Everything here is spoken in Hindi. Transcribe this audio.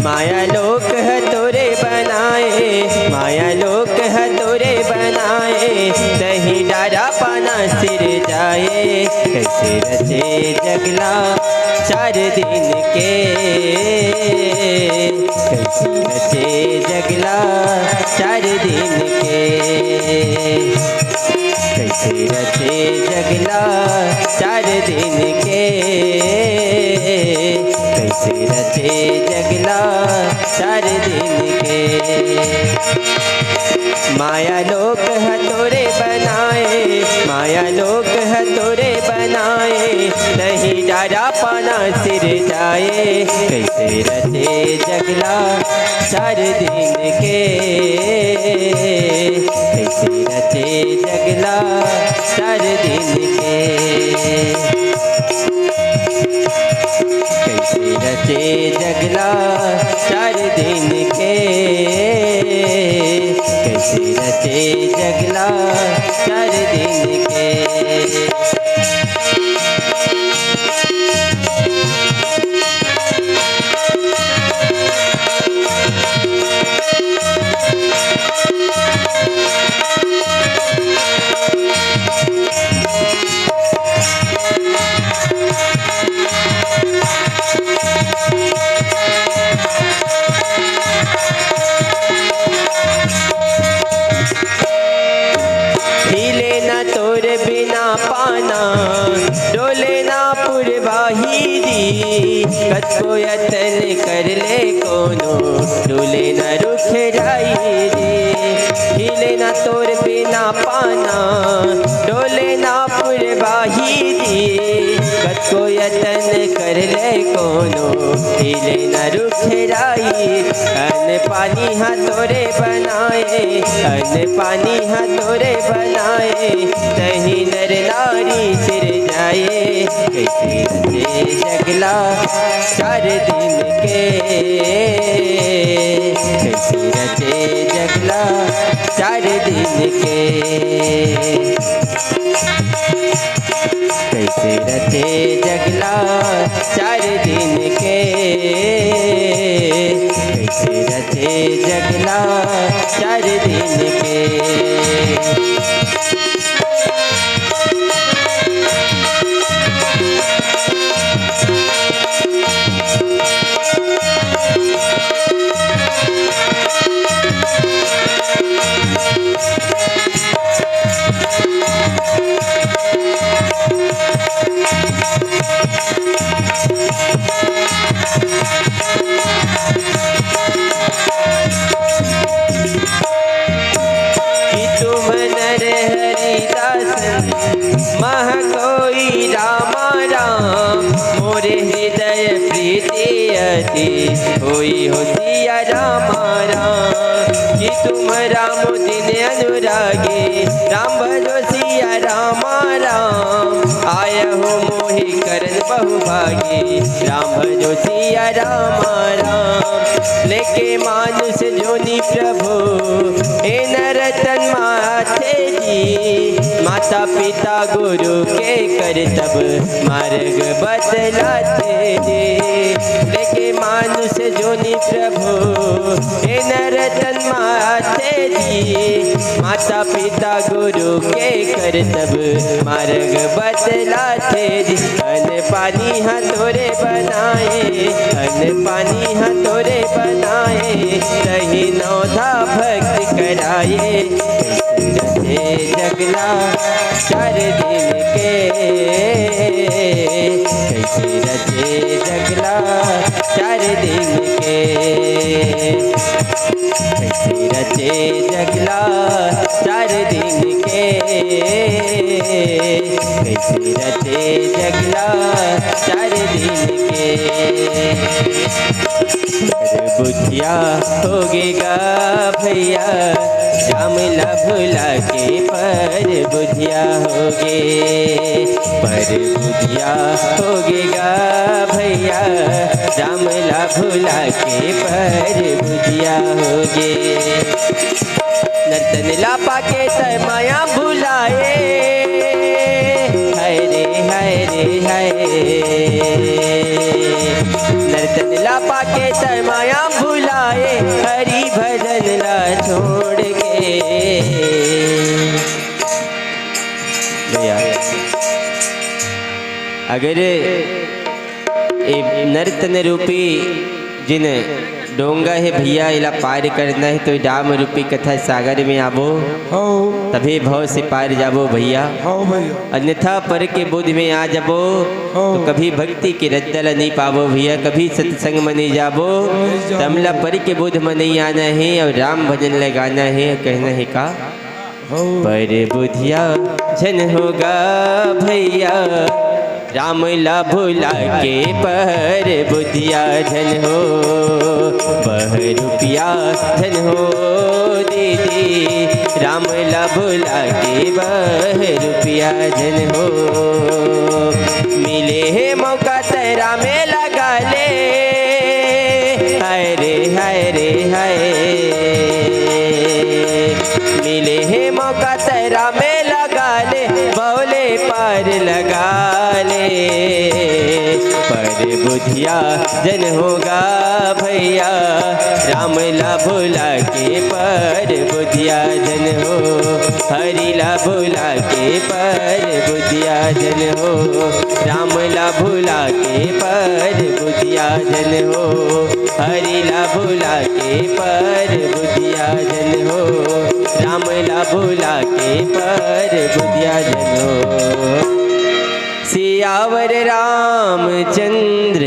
माया लोक है तोरे बनाए, माया लोक है तोरे बनाए, दही डारा पाना सिर जाए। कैसे रचे जगला 4 दिन के, कैसे रचे जगला 4 दिन के, कैसे रचे जगला 4 दिन के, कैसे रचे जगला 4 दिन के। माया लोक है तोरे बनाए, माया लोक है तोरे बनाए, नहीं डारा पाना सिर जाए। कैसे रचे जगला 4 दिन के, कैसे रचे जगला 4 दिन के, कैसे रचे जगला 4 दिन के, कैसे रचे जगला 4 दिन के। बिना पाना डोले ना पुरवाही दी, कतो यतन कर ले कोनो डोले न रुख जाई दी। हिले ना तोर बिना पाना डोले ना पुरवाही दी, कतो यतन कर ले कोनो हिले न रुख जाई। अन पानी हाँ तोरे बनाए, अन पानी हाँ तोरे बनाए, दही नर नारी सिर जाए। कैसे रचे जगला 4 दिन के, कैसे रचे जगला 4 दिन के, कैसे रचे जगला 4 दिन के, कैसे रचे जगला 4 दिन के। मह कोई रामा राम, मोरे हृदय प्रीति अति होई हो सिया रामा राम। कि तुम राम दिन अनुरागी, राम भजो सिया रामा राम। आय हो मोहि करन बहुभागी, राम भजो सिया रामा राम। लेके मानुष जोनि प्रभु, हे नरतन माथे जी। माता पिता गुरु के कर तब मार्ग बदलाते जी। लेके मानुष जोनि प्रभु, हे नरतन माथे जी। माता पिता गुरु के कर तब मार्ग बदलाते जी। अन पानी हाँ तोरे बनाए, अन पानी हाँ तोरे बनाए, रही नौधा भक्त कराए। रचे जगला 4 दिन के, कैसे रचे जगला 4 दिन के, कैसे रचे जगला 4 दिन के, कैसे रचे जगला 4 दिन के। पर बुधिया होगेगा भैया राम ला भुला के, पर बुधिया होगे, पर बुधिया होगेगा भैया राम ला भुला के, पर बुधिया होगे। नर्तन ला पाके तय माया भुलाए, हाय रे हाय रे हाय। नर्तन ला पाके तय माया भुलाए, हरि भजन ला छोड़ के। अगर ये नर्तन रूपी जिन डोंगा है भैया इला पार करना है, तो डाम रूपी कथा सागर में आबो तभी भव से पार जाबो भैया। अन्यथा पर के बुद्ध में आ जाबो तो कभी भक्ति के रद्दल नहीं पाबो भैया, कभी सत्संग में नहीं जाबो। तमला पर के बुद्ध में नहीं आना है और राम भजन लगाना है, कहना है का पर बुधिया जन होगा भैया राम ला भुला के, पर बुधिया धन हो। 1 रुपया धन हो दीदी राम ला भुला के, 1 रुपया धन हो। मिले है मौका तेरा में लगा ले, हाय रे हाय रे हाय। मिले है मौका तेरा में लगा ले, बौले पार लगा ले। पर बुधिया जन होगा भैया राम ला भुला के, पर बुधिया जन हो। हरि ला भुला के, पर बुधिया जन हो। राम ला भुला के, पर बुधिया जन हो। हरि ला भुला के, पर बुधिया जन हो। राम ला भुला के, पर बुधिया जन हो। सियावर रामचंद्र